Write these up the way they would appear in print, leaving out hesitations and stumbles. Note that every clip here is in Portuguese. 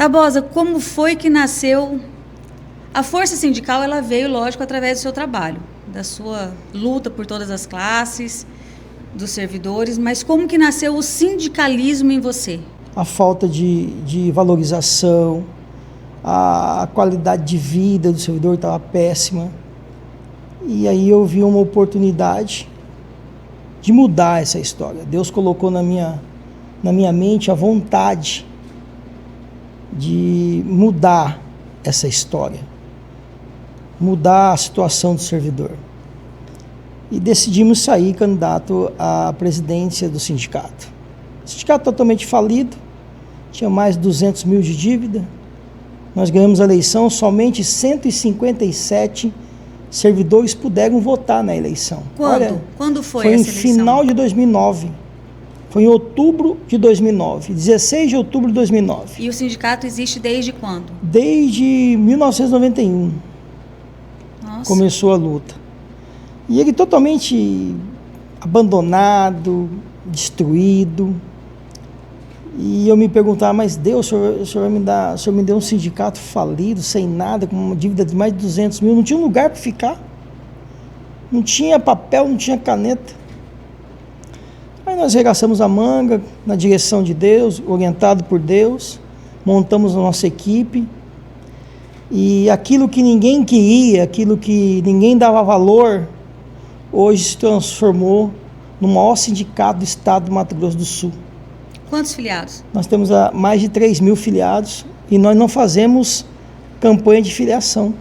Tabosa, como foi que nasceu? A força sindical, ela veio, lógico, através do seu trabalho, da sua luta por todas as classes, dos servidores, mas como que nasceu o sindicalismo em você? A falta de valorização, a qualidade de vida do servidor estava péssima. E aí eu vi uma oportunidade de mudar essa história. Deus colocou na minha mente a vontade de mudar essa história, mudar a situação do servidor. E decidimos sair candidato à presidência do sindicato. O sindicato totalmente falido, tinha mais de 200 mil de dívida. Nós ganhamos a eleição, somente 157 servidores puderam votar na eleição. Quando foi essa eleição? Foi em final de 2009. Foi em outubro de 2009, 16 de outubro de 2009. E o sindicato existe desde quando? Desde 1991. Nossa. Começou a luta. E ele totalmente abandonado, destruído. E eu me perguntava, mas Deus, o senhor me deu um sindicato falido, sem nada, com uma dívida de mais de 200 mil, não tinha um lugar para ficar. Não tinha papel, não tinha caneta. Aí nós regaçamos a manga na direção de Deus, orientado por Deus, montamos a nossa equipe. E aquilo que ninguém queria, aquilo que ninguém dava valor, hoje se transformou no maior sindicato do estado do Mato Grosso do Sul. Quantos filiados? Nós temos mais de 3 mil filiados e nós não fazemos campanha de filiação.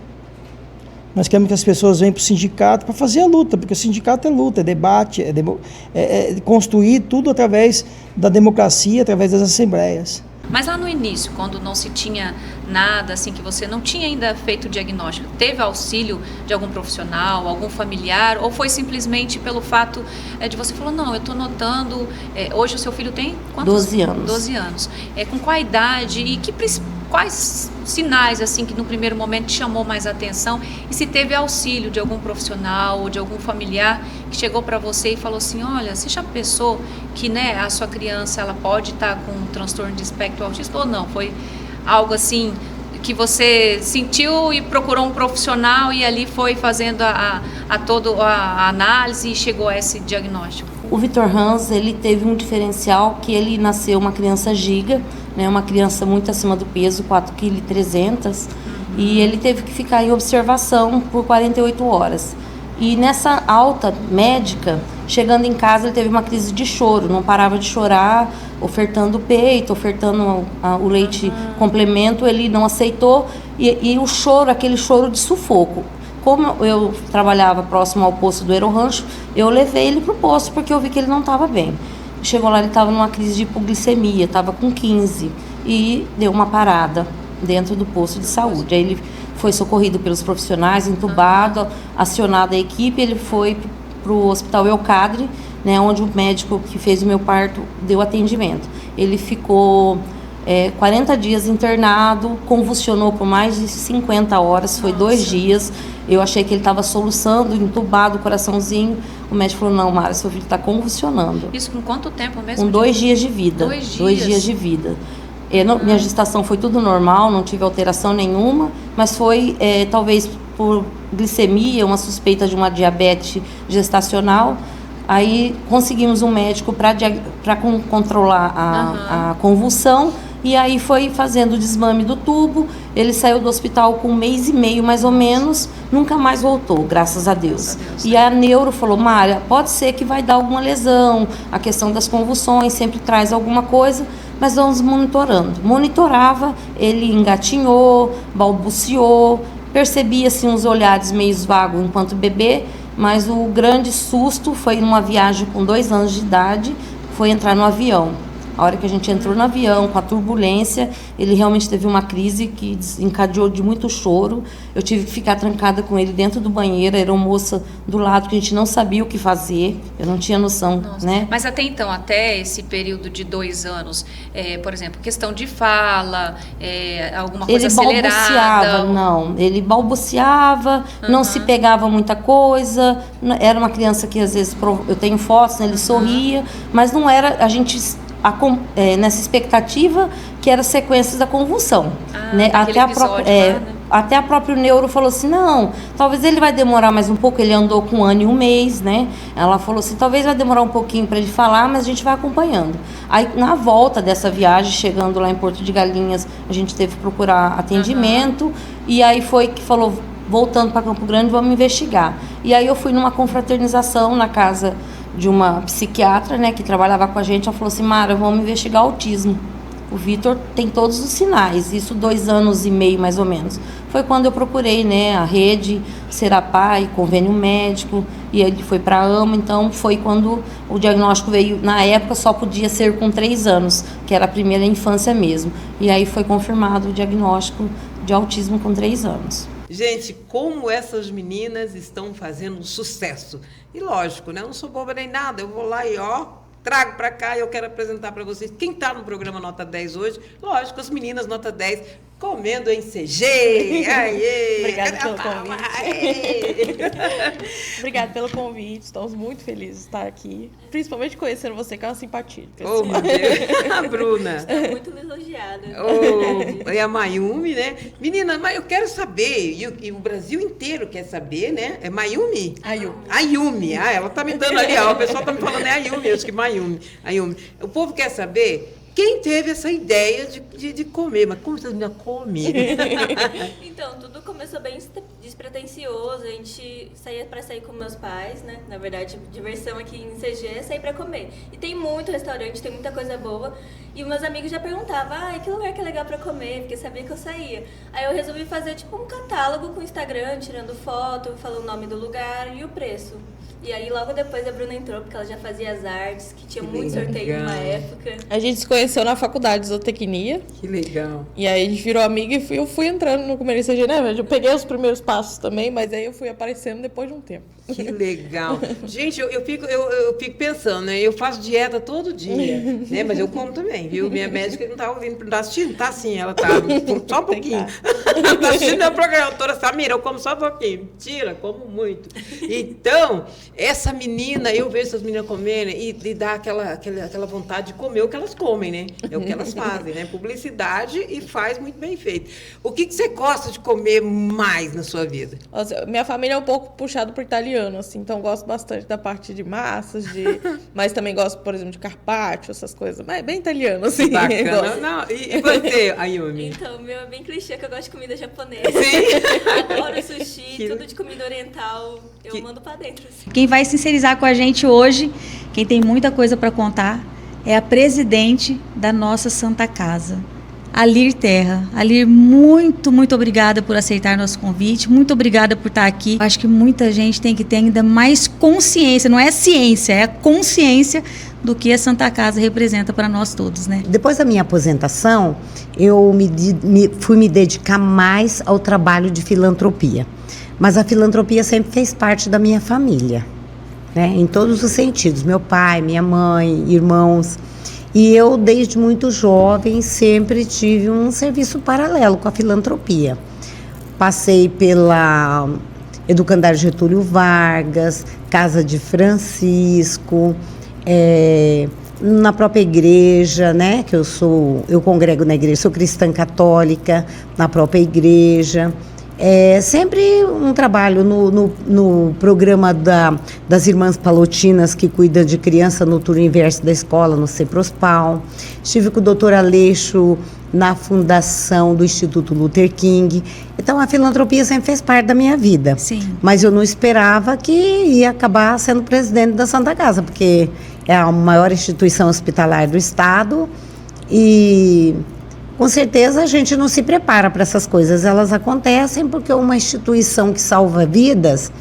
Nós queremos que as pessoas venham para o sindicato para fazer a luta, porque o sindicato é luta, é debate, é construir tudo através da democracia, através das assembleias. Mas lá no início, quando não se tinha nada, assim, que você não tinha ainda feito o diagnóstico, teve auxílio de algum profissional, algum familiar, ou foi simplesmente pelo fato de você falar, não, eu estou notando, hoje o seu filho tem quantos? 12 anos. 12 anos. Com qual idade e quais sinais, assim, que no primeiro momento te chamou mais atenção e se teve auxílio de algum profissional ou de algum familiar que chegou para você e falou assim, olha, você já pensou que, né, a sua criança ela pode estar com um transtorno de espectro autista ou não? Foi algo assim que você sentiu e procurou um profissional e ali foi fazendo toda a análise e chegou a esse diagnóstico? O Vitor Hans, ele teve um diferencial que ele nasceu uma criança giga, né, uma criança muito acima do peso, 4,3 kg, e ele teve que ficar em observação por 48 horas. E nessa alta médica, chegando em casa, ele teve uma crise de choro, não parava de chorar, ofertando o peito, ofertando o leite complemento, ele não aceitou, e o choro, aquele choro de sufoco. Como eu trabalhava próximo ao posto do Aerorancho, eu levei ele para o posto porque eu vi que ele não estava bem. Chegou lá, ele estava numa crise de hipoglicemia, estava com 15 e deu uma parada dentro do posto de saúde. Aí ele foi socorrido pelos profissionais, entubado, acionada a equipe, ele foi para o Hospital Eucadre, né, onde o médico que fez o meu parto deu atendimento. Ele ficou 40 dias internado, convulsionou por mais de 50 horas, foi 2 dias. Eu achei que ele estava soluçando, entubado, o coraçãozinho. O médico falou, não, Mara, seu filho está convulsionando. Isso com quanto tempo mesmo? Com 2 dias de vida. 2 dias de vida. Minha gestação foi tudo normal, não tive alteração nenhuma, mas foi talvez por glicemia, uma suspeita de uma diabetes gestacional. Aí conseguimos um médico para controlar a convulsão. E aí foi fazendo o desmame do tubo, ele saiu do hospital com 1 mês e meio mais ou menos, nunca mais voltou, graças a Deus. E a neuro falou, Mária, pode ser que vai dar alguma lesão, a questão das convulsões sempre traz alguma coisa, mas vamos monitorando. Monitorava, ele engatinhou, balbuciou, percebia assim uns olhares meio vagos enquanto bebê, mas o grande susto foi numa viagem com 2 anos de idade, foi entrar no avião. A hora que a gente entrou no avião, com a turbulência, ele realmente teve uma crise que desencadeou de muito choro. Eu tive que ficar trancada com ele dentro do banheiro, a aeromoça do lado, que a gente não sabia o que fazer, eu não tinha noção, né? Mas até então, até esse período de 2 anos, por exemplo, questão de fala, alguma coisa acelerada? Ele balbuciava, não se pegava muita coisa, era uma criança que às vezes, eu tenho fotos, né, ele sorria, mas não era, a gente nessa expectativa que era sequências da convulsão. Né? Naquele episódio lá, né? Até a própria neuro falou assim, não, talvez ele vai demorar mais um pouco, ele andou com 1 ano e 1 mês, né? Ela falou assim, talvez vai demorar um pouquinho para ele falar, mas a gente vai acompanhando. Aí, na volta dessa viagem, chegando lá em Porto de Galinhas, a gente teve que procurar atendimento, e aí foi que falou, voltando para Campo Grande, vamos investigar. E aí eu fui numa confraternização na casa de uma psiquiatra, né, que trabalhava com a gente, ela falou assim, Mara, vamos investigar autismo. O Vitor tem todos os sinais, isso 2 anos e meio mais ou menos. Foi quando eu procurei, né, a rede Serapai, convênio médico, e ele foi para a AMA, então foi quando o diagnóstico veio, na época só podia ser com 3 anos, que era a primeira infância mesmo. E aí foi confirmado o diagnóstico de autismo com 3 anos. Gente, como essas meninas estão fazendo um sucesso. E lógico, né? Eu não sou boba nem nada, eu vou lá e trago para cá e eu quero apresentar para vocês quem está no programa Nota 10 hoje. Lógico, as meninas Nota 10 comendo em CG. Aê! Obrigada pelo convite. Obrigada pelo convite. Estamos muito felizes de estar aqui. Principalmente conhecendo você, que é uma simpatia. Oh, meu Deus. A Bruna. Estou muito lisonjeada. E a Mayumi, né? Menina, mas eu quero saber, e o Brasil inteiro quer saber, né? É Mayumi? Ayumi. Ah, ela tá me dando ali, ó. O pessoal tá me falando, é Ayumi, eu acho que Mayumi. O povo quer saber quem teve essa ideia de comer, mas como você ainda come? Então, tudo começou bem despretensioso, a gente saía para sair com meus pais, né? Na verdade, diversão aqui em CG é sair para comer. E tem muito restaurante, tem muita coisa boa. E meus amigos já perguntavam, que lugar que é legal para comer? Porque sabia que eu saía. Aí eu resolvi fazer tipo um catálogo com o Instagram, tirando foto, falando o nome do lugar e o preço. E aí, logo depois, a Bruna entrou, porque ela já fazia as artes, que tinha muito sorteio numa época. A gente se conheceu na faculdade de zootecnia. Que legal. E aí a gente virou amiga e eu fui entrando no Comer CG, né? Eu peguei os primeiros passos também, mas aí eu fui aparecendo depois de um tempo. Que legal. Gente, eu fico pensando, né? Eu faço dieta todo dia, né? Mas eu como também, viu? Minha médica não tá ouvindo, não tá assistindo? Tá sim, ela tá. Só um pouquinho. Tá assistindo meu programa, doutora Samira, eu como só um pouquinho. Mentira, como muito. Então, essa menina, eu vejo essas meninas comerem e dá aquela vontade de comer o que elas comem, né? É o que elas fazem, né? Publicidade e faz muito bem feito. O que você gosta de comer mais na sua vida? Nossa, minha família é um pouco puxada por italiano, assim, então eu gosto bastante da parte de massas, mas também gosto, por exemplo, de carpaccio, essas coisas, mas é bem italiano, assim. Bacana. Não, e você, Ayumi? Então, o meu é bem clichê, que eu gosto de comida japonesa. Sim. Adoro sushi, tudo de comida oriental, eu mando pra dentro. Assim. Quem vai sincerizar com a gente hoje, quem tem muita coisa para contar, é a presidente da nossa Santa Casa, Alir Terra. Alir, muito, muito obrigada por aceitar nosso convite, muito obrigada por estar aqui. Acho que muita gente tem que ter ainda mais consciência, não é ciência, é a consciência do que a Santa Casa representa para nós todos, né? Depois da minha aposentação, eu fui me dedicar mais ao trabalho de filantropia. Mas a filantropia sempre fez parte da minha família, né? Em todos os sentidos, meu pai, minha mãe, irmãos. E eu, desde muito jovem, sempre tive um serviço paralelo com a filantropia. Passei pela Educandário Getúlio Vargas, Casa de Francisco, na própria igreja, né? Que eu congrego na igreja, sou cristã católica, na própria igreja. Sempre um trabalho no programa das Irmãs Palotinas, que cuida de criança no turno inverso da escola, no Ceprospal. Estive com o doutor Aleixo na fundação do Instituto Luther King. Então, a filantropia sempre fez parte da minha vida. Sim. Mas eu não esperava que ia acabar sendo presidente da Santa Casa, porque é a maior instituição hospitalar do estado e... Com certeza a gente não se prepara para essas coisas, elas acontecem porque uma instituição que salva vidas,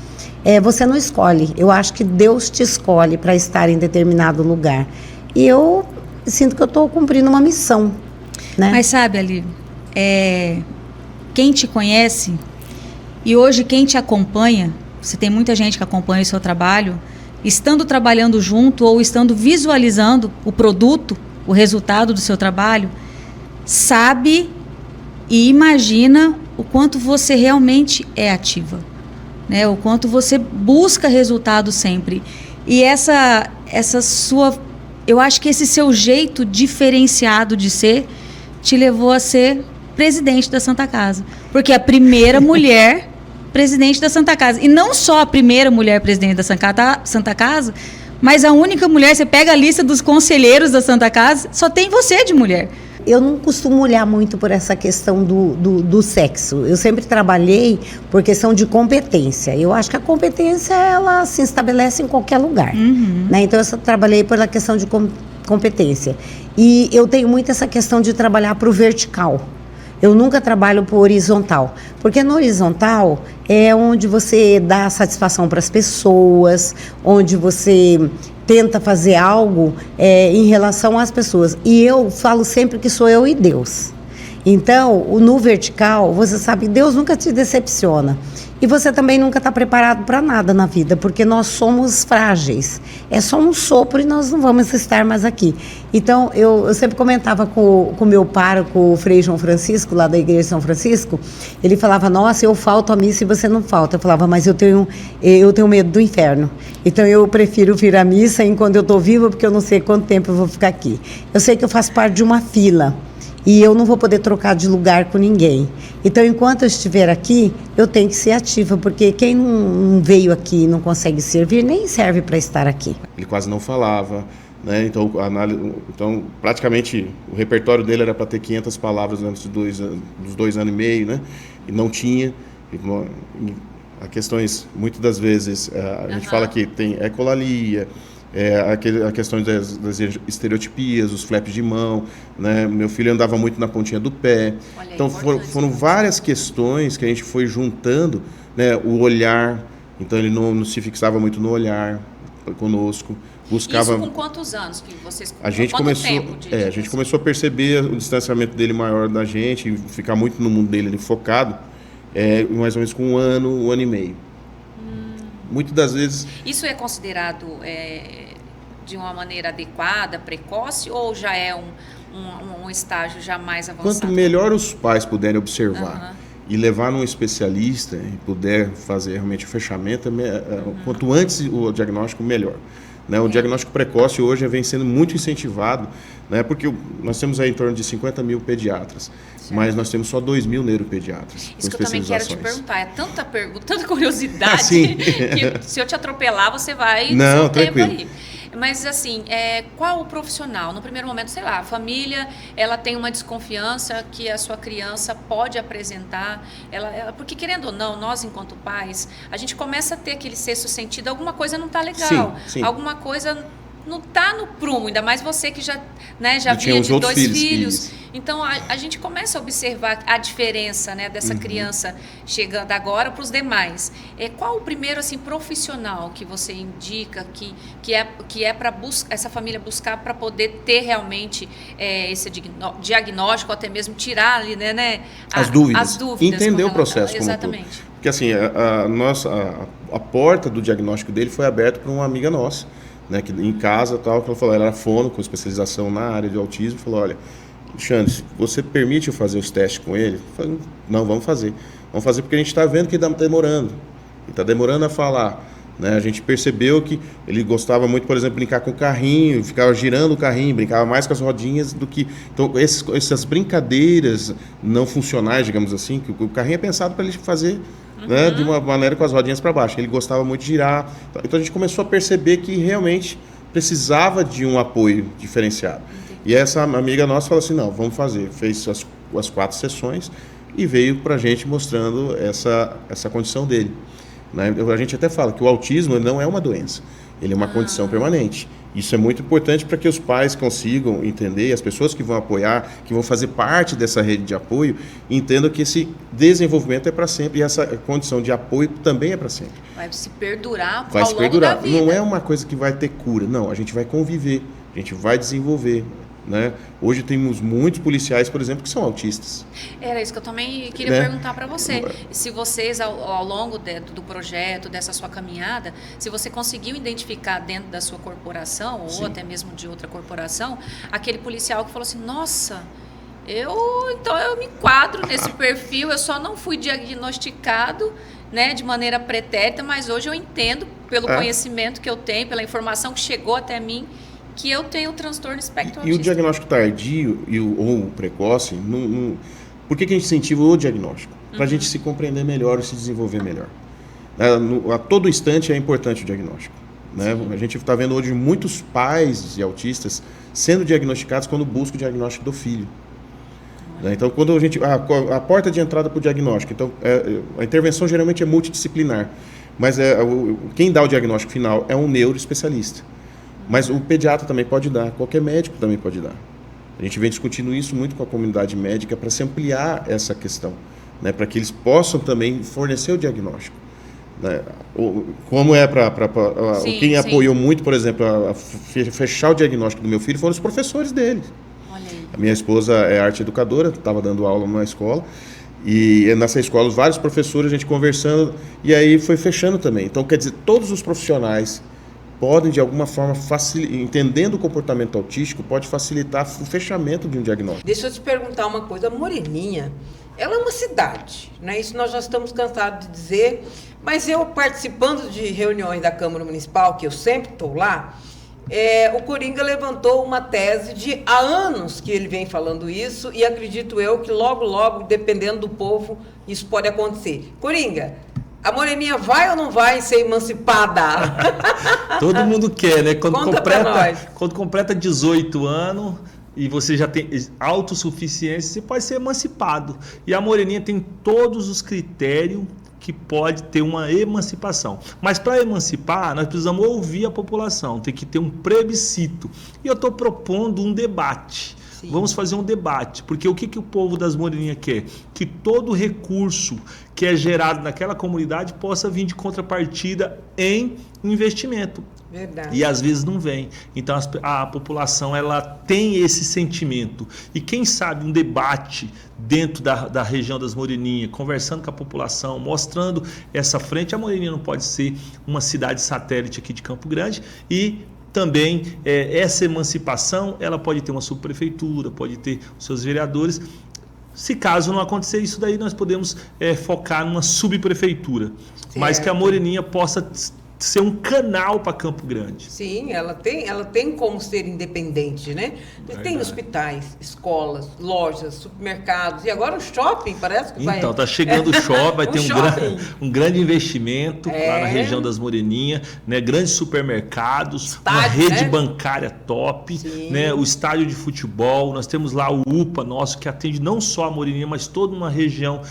você não escolhe. Eu acho que Deus te escolhe para estar em determinado lugar. E eu sinto que eu estou cumprindo uma missão, né? Mas sabe, Ali, quem te conhece e hoje quem te acompanha, você tem muita gente que acompanha o seu trabalho, estando trabalhando junto ou estando visualizando o produto, o resultado do seu trabalho, sabe e imagina o quanto você realmente é ativa, né? O quanto você busca resultado sempre. E essa sua eu acho que esse seu jeito diferenciado de ser te levou a ser presidente da Santa Casa. Porque a primeira mulher presidente da Santa Casa. E não só a primeira mulher presidente da Santa Casa, mas a única mulher, você pega a lista dos conselheiros da Santa Casa, só tem você de mulher. Eu não costumo olhar muito por essa questão do sexo. Eu sempre trabalhei por questão de competência. Eu acho que a competência, ela se estabelece em qualquer lugar. Né? Então, eu trabalhei pela questão de competência. E eu tenho muito essa questão de trabalhar para o vertical. Eu nunca trabalho por horizontal, porque no horizontal é onde você dá satisfação para as pessoas, onde você tenta fazer algo em relação às pessoas. E eu falo sempre que sou eu e Deus. Então, no vertical, você sabe que Deus nunca te decepciona. E você também nunca está preparado para nada na vida, porque nós somos frágeis. É só um sopro e nós não vamos estar mais aqui. Então, eu sempre comentava com o meu pároco, o Frei João Francisco, lá da Igreja de São Francisco. Ele falava, nossa, eu falto à missa e você não falta. Eu falava, mas eu tenho medo do inferno. Então, eu prefiro vir à missa enquanto eu estou viva, porque eu não sei quanto tempo eu vou ficar aqui. Eu sei que eu faço parte de uma fila. E eu não vou poder trocar de lugar com ninguém. Então, enquanto eu estiver aqui, eu tenho que ser ativa, porque quem não veio aqui e não consegue servir, nem serve para estar aqui. Ele quase não falava, né? Então, praticamente, o repertório dele era para ter 500 palavras antes dos 2 anos e meio, né? E não tinha. Há questões, muitas das vezes, a gente fala que tem ecolalia, a questão das estereotipias, os flaps de mão, né? Meu filho andava muito na pontinha do pé. Olha, então foram várias questões que a gente foi juntando, né? O olhar, então ele não se fixava muito no olhar conosco. Buscava... Isso com quantos anos que vocês... A gente começou a perceber o distanciamento dele maior da gente, e ficar muito no mundo dele ali, focado, mais ou menos com um ano e meio. Muitas das vezes... Isso é considerado de uma maneira adequada, precoce, ou já é um estágio já mais avançado? Quanto melhor os pais puderem observar e levar num especialista e puder fazer realmente o fechamento, quanto antes o diagnóstico, melhor. Né? O diagnóstico precoce hoje vem sendo muito incentivado, né? Porque nós temos aí em torno de 50 mil pediatras, mas nós temos só 2 mil neuropediatras. Isso que eu também quero te perguntar, é tanta pergunta, tanta curiosidade, que se eu te atropelar, você vai no seu tempo aí. Mas assim, qual o profissional? No primeiro momento, sei lá, a família, ela tem uma desconfiança que a sua criança pode apresentar, porque querendo ou não, nós enquanto pais, a gente começa a ter aquele sexto sentido, alguma coisa não está legal, sim. Alguma coisa não está no prumo, ainda mais você que já vinha de 2 filhos. Isso. Então, a gente começa a observar a diferença, né, dessa criança chegando agora para os demais. Qual o primeiro assim, profissional que você indica que é para essa família buscar para poder ter realmente esse diagnóstico, ou até mesmo tirar ali, né, as dúvidas. Entender o processo como exatamente. Todo. Porque assim, a porta do diagnóstico dele foi aberta por uma amiga nossa, né, que em casa, tal, que ela falou, ela era fono, com especialização na área de autismo, falou, olha, Alexandre, você permite eu fazer os testes com ele? Eu falei, não, vamos fazer. Vamos fazer porque a gente está vendo que ele está demorando. Ele está demorando a falar. Né? A gente percebeu que ele gostava muito, por exemplo, brincar com o carrinho, ficava girando o carrinho, brincava mais com as rodinhas do que... Então, essas brincadeiras não funcionais, digamos assim, que o carrinho é pensado para ele fazer... Né, de uma maneira com as rodinhas para baixo. Ele gostava muito de girar. Então a gente começou a perceber que realmente precisava de um apoio diferenciado. E essa amiga nossa falou assim, não, vamos fazer. Fez as 4 sessões e veio para a gente mostrando essa condição dele. Né? A gente até fala que o autismo não é uma doença, ele é uma condição permanente. Isso é muito importante para que os pais consigam entender, e as pessoas que vão apoiar, que vão fazer parte dessa rede de apoio, entendam que esse desenvolvimento é para sempre e essa condição de apoio também é para sempre. Vai se perdurar ao longo da vida. Não é uma coisa que vai ter cura, não, a gente vai conviver, a gente vai desenvolver. Né? Hoje temos muitos policiais, por exemplo, que são autistas. Era isso que eu também queria perguntar para você. Se vocês, ao longo do projeto, dessa sua caminhada, se você conseguiu identificar dentro da sua corporação, ou até mesmo de outra corporação, aquele policial que falou assim, nossa, eu me enquadro nesse perfil, eu só não fui diagnosticado, né, de maneira pretérita, mas hoje eu entendo, pelo conhecimento que eu tenho, pela informação que chegou até mim, que eu tenho o transtorno espectro E o autista. diagnóstico tardio ou precoce, por que a gente incentiva o diagnóstico? Para a gente se compreender melhor e se desenvolver melhor. A todo instante é importante o diagnóstico. Né? A gente está vendo hoje muitos pais de autistas sendo diagnosticados quando buscam o diagnóstico do filho. Né? Então, quando a porta de entrada para o diagnóstico, então, a intervenção geralmente é multidisciplinar, mas quem dá o diagnóstico final é um neuroespecialista. Mas o pediatra também pode dar, qualquer médico também pode dar. A gente vem discutindo isso muito com a comunidade médica para se ampliar essa questão, né? Para que eles possam também fornecer o diagnóstico. Né? Como quem apoiou muito, por exemplo, a fechar o diagnóstico do meu filho foram os professores dele. A minha esposa é arte educadora, estava dando aula numa escola, e nessa escola vários professores, a gente conversando, e aí foi fechando também. Então, quer dizer, todos os profissionais podem, de alguma forma, entendendo o comportamento autístico, pode facilitar o fechamento de um diagnóstico. Deixa eu te perguntar uma coisa. Moreninha, ela é uma cidade, né? Isso nós já estamos cansados de dizer, mas eu, participando de reuniões da Câmara Municipal, que eu sempre estou lá, o Coringa levantou uma tese de há anos que ele vem falando isso, e acredito eu que logo, logo, dependendo do povo, isso pode acontecer. Coringa, a Moreninha vai ou não vai ser emancipada? Todo mundo quer, né? Quando completa 18 anos e você já tem autossuficiência, você pode ser emancipado. E a Moreninha tem todos os critérios que pode ter uma emancipação. Mas para emancipar, nós precisamos ouvir a população, tem que ter um plebiscito. E eu estou propondo um debate. Sim. Vamos fazer um debate, porque o que o povo das Moreninhas quer? Que todo recurso que é gerado naquela comunidade possa vir de contrapartida em investimento. Verdade. E às vezes não vem. Então a população ela tem esse sentimento. E quem sabe um debate dentro da região das Moreninhas, conversando com a população, mostrando essa frente. A Moreninha não pode ser uma cidade satélite aqui de Campo Grande, e também essa emancipação ela pode ter uma subprefeitura, pode ter os seus vereadores. Se caso não acontecer isso daí, nós podemos focar numa subprefeitura. Certo. Mas que a Moreninha possa ser um canal para Campo Grande. Sim, ela tem como ser independente, né? Tem hospitais, escolas, lojas, supermercados, e agora o shopping parece que vai... Então, tá chegando o shopping, vai ter um grande investimento lá na região das Moreninhas, né? Grandes supermercados, uma rede bancária top, né? O estádio de futebol, nós temos lá o UPA nosso, que atende não só a Moreninha, mas toda uma região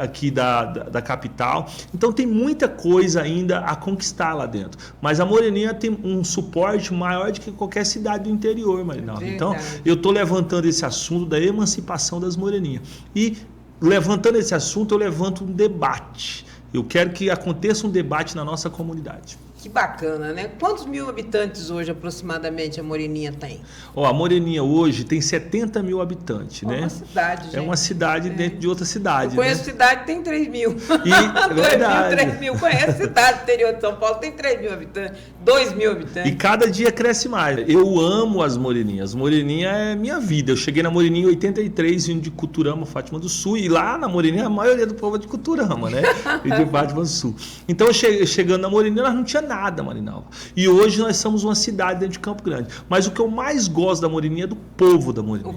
aqui da capital. Então tem muita coisa ainda a conquistar lá dentro. Mas a Moreninha tem um suporte maior do que qualquer cidade do interior, Marinalva. Então, eu estou levantando esse assunto da emancipação das Moreninhas. E, levantando esse assunto, eu levanto um debate. Eu quero que aconteça um debate na nossa comunidade. Que bacana, né? Quantos mil habitantes hoje, aproximadamente, a Moreninha tem? A Moreninha hoje tem 70 mil habitantes, né? É uma cidade, gente. É uma cidade dentro de outra cidade. Eu conheço cidade que tem 3 mil. É verdade. 3 mil. Conheço cidade do interior de São Paulo, tem 3 mil habitantes, 2 mil habitantes. E cada dia cresce mais. Eu amo as Moreninhas. As Moreninhas é minha vida. Eu cheguei na Moreninha em 83, vindo de Cuturama, Fátima do Sul. E lá na Moreninha, a maioria do povo é de Cuturama, né? E de Fátima do Sul. Então, chegando na Moreninha, nós não tinha nada, Marinalva. E hoje nós somos uma cidade dentro de Campo Grande. Mas o que eu mais gosto da Moreninha é do povo da Moreninha.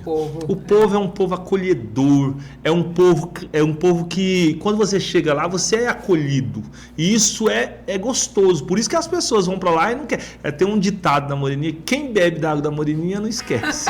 O povo é um povo acolhedor, é um povo que, quando você chega lá, você é acolhido. E isso é gostoso. Por isso que as pessoas vão para lá e não querem. Tem um ditado da Moreninha: quem bebe da água da Moreninha não esquece.